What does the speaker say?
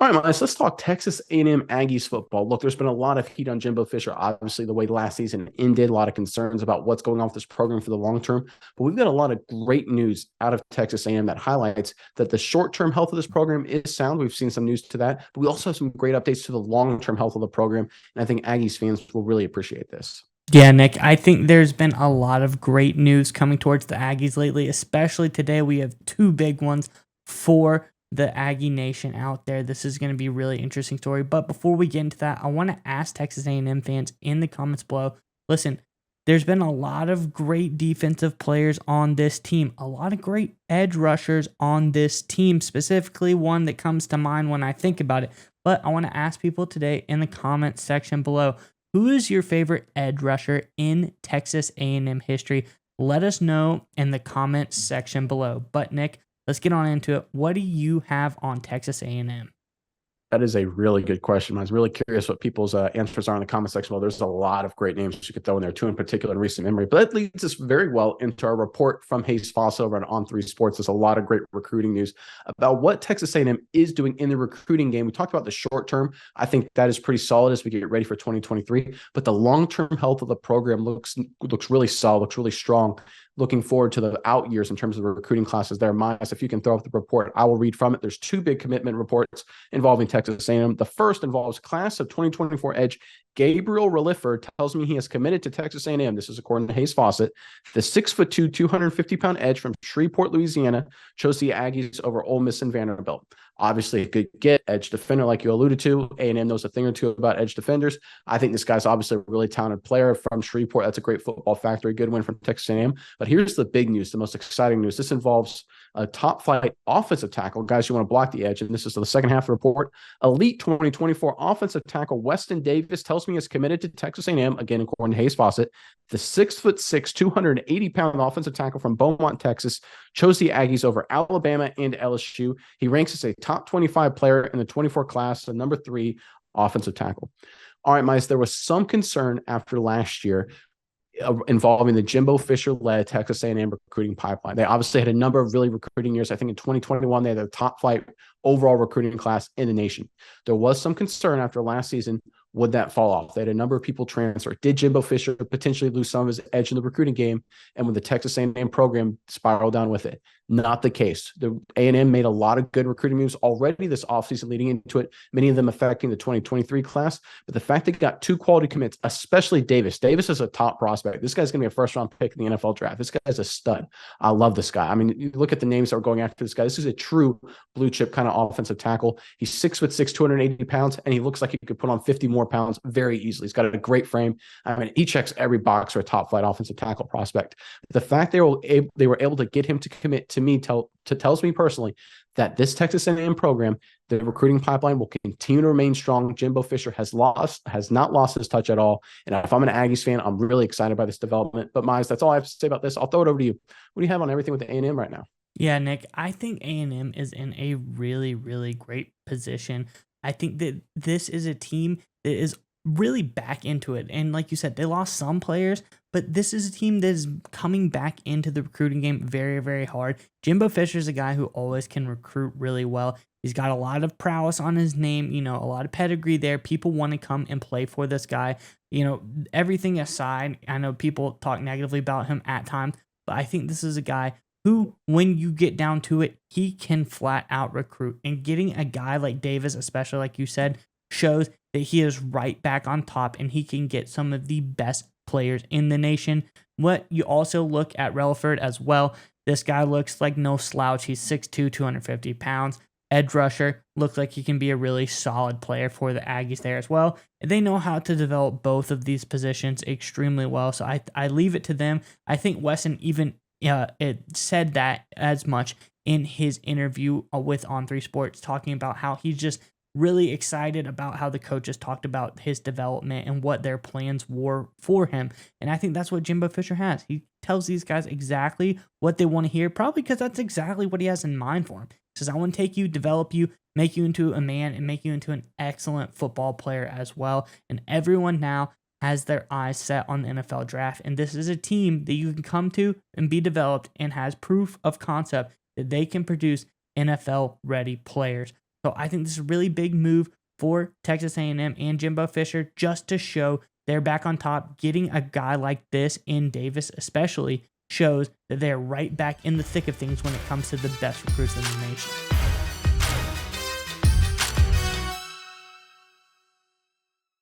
All right, Miles, let's talk Texas A&M Aggies football. Look, there's been a lot of heat on Jimbo Fisher. Obviously, the way last season ended, a lot of concerns about what's going on with this program for the long term. But we've got a lot of great news out of Texas A&M that highlights that the short-term health of this program is sound. We've seen some news to that, but we also have some great updates to the long-term health of the program. And I think Aggies fans will really appreciate this. Yeah, Nick, I think there's been a lot of great news coming towards the Aggies lately, especially today. We have two big ones for the Aggie Nation out there. This is going to be a really interesting story. But before we get into that, I want to ask Texas A&M fans in the comments below, listen, there's been a lot of great defensive players on this team, a lot of great edge rushers on this team, specifically one that comes to mind when I think about it. But I want to ask people today in the comments section below, who is your favorite edge rusher in Texas A&M history? Let us know in the comments section below. But Nick, let's get on into it. What do you have on Texas A&M? That is a really good question. I was really curious what people's answers are in the comment section. Well, there's a lot of great names you could throw in there, two in particular in recent memory. But that leads us very well into our report from Hayes Foss over on On3 Sports. There's a lot of great recruiting news about what Texas A&M is doing in the recruiting game. We talked about the short term. I think that is pretty solid as we get ready for 2023. But the long-term health of the program looks really solid, looks really strong. Looking forward to the out years in terms of the recruiting classes there. Miles, if you can throw up the report, I will read from it. There's two big commitment reports involving Texas A&M. The first involves class of 2024 edge Gabriel Reliford tells me he has committed to Texas A&M. This is according to Hayes Fawcett. The 6'2", 250-pound edge from Shreveport, Louisiana, chose the Aggies over Ole Miss and Vanderbilt. Obviously, a good get, edge defender, like you alluded to. A&M knows a thing or two about edge defenders. I think this guy's obviously a really talented player from Shreveport. That's a great football factory. Good win from Texas A&M. But here's the big news, the most exciting news. This involves a top-flight offensive tackle, guys who want to block the edge. And this is the second half of the report. Elite 2024 offensive tackle Weston Davis tells me is committed to Texas A&M, again, according to Hayes Fawcett. The 6'6", 280-pound offensive tackle from Beaumont, Texas, chose the Aggies over Alabama and LSU. He ranks as a top 25 player in the 24 class, the number 3 offensive tackle. All right, Miles, there was some concern after last year involving the Jimbo Fisher-led Texas A&M recruiting pipeline. They obviously had a number of really recruiting years. I think in 2021, they had the top flight overall recruiting class in the nation. There was some concern after last season, would that fall off? They had a number of people transfer. Did Jimbo Fisher potentially lose some of his edge in the recruiting game? And would the Texas A&M program spiral down with it? Not the case. The A&M made a lot of good recruiting moves already this offseason leading into it, many of them affecting the 2023 class. But the fact they got 2 quality commits, especially Davis. Davis is a top prospect. This guy's going to be a first-round pick in the NFL draft. This guy's a stud. I love this guy. I mean, you look at the names that are going after this guy. This is a true blue-chip kind of offensive tackle. He's 6'6", 280 pounds, and he looks like he could put on 50 more pounds very easily. He's got a great frame. I mean, he checks every box for a top-flight offensive tackle prospect. The fact they were able to get him to commit to me tells me personally that this Texas A&M program, the recruiting pipeline will continue to remain strong. Jimbo Fisher has not lost his touch at all. And if I'm an Aggies fan, I'm really excited by this development. But Miles, that's all I have to say about this. I'll throw it over to you. What do you have on everything with the A&M right now? Yeah, Nick, I think A&M is in a really, really great position. I think that this is a team that is really back into it. And like you said, they lost some players, but this is a team that is coming back into the recruiting game very, very hard. Jimbo Fisher is a guy who always can recruit really well. He's got a lot of prowess on his name, a lot of pedigree there. People want to come and play for this guy. Everything aside, I know people talk negatively about him at times, but I think this is a guy who, when you get down to it, he can flat out recruit. And getting a guy like Davis, especially like you said, shows that he is right back on top and he can get some of the best players in the nation. What you also look at Relaford as well. This guy looks like no slouch. He's 6'2", 250 pounds. Edge rusher, looks like he can be a really solid player for the Aggies there as well. And they know how to develop both of these positions extremely well. So I leave it to them. I think Wesson even it said that as much in his interview with On3 Sports, talking about how he's just really excited about how the coaches talked about his development and what their plans were for him. And I think that's what Jimbo Fisher has. He tells these guys exactly what they want to hear, probably because that's exactly what he has in mind for him. He says, I want to take you, develop you, make you into a man, and make you into an excellent football player as well. And everyone now has their eyes set on the NFL draft. And this is a team that you can come to and be developed and has proof of concept that they can produce NFL-ready players. So I think this is a really big move for Texas A&M and Jimbo Fisher just to show they're back on top. Getting a guy like this in Davis especially shows that they're right back in the thick of things when it comes to the best recruits in the nation.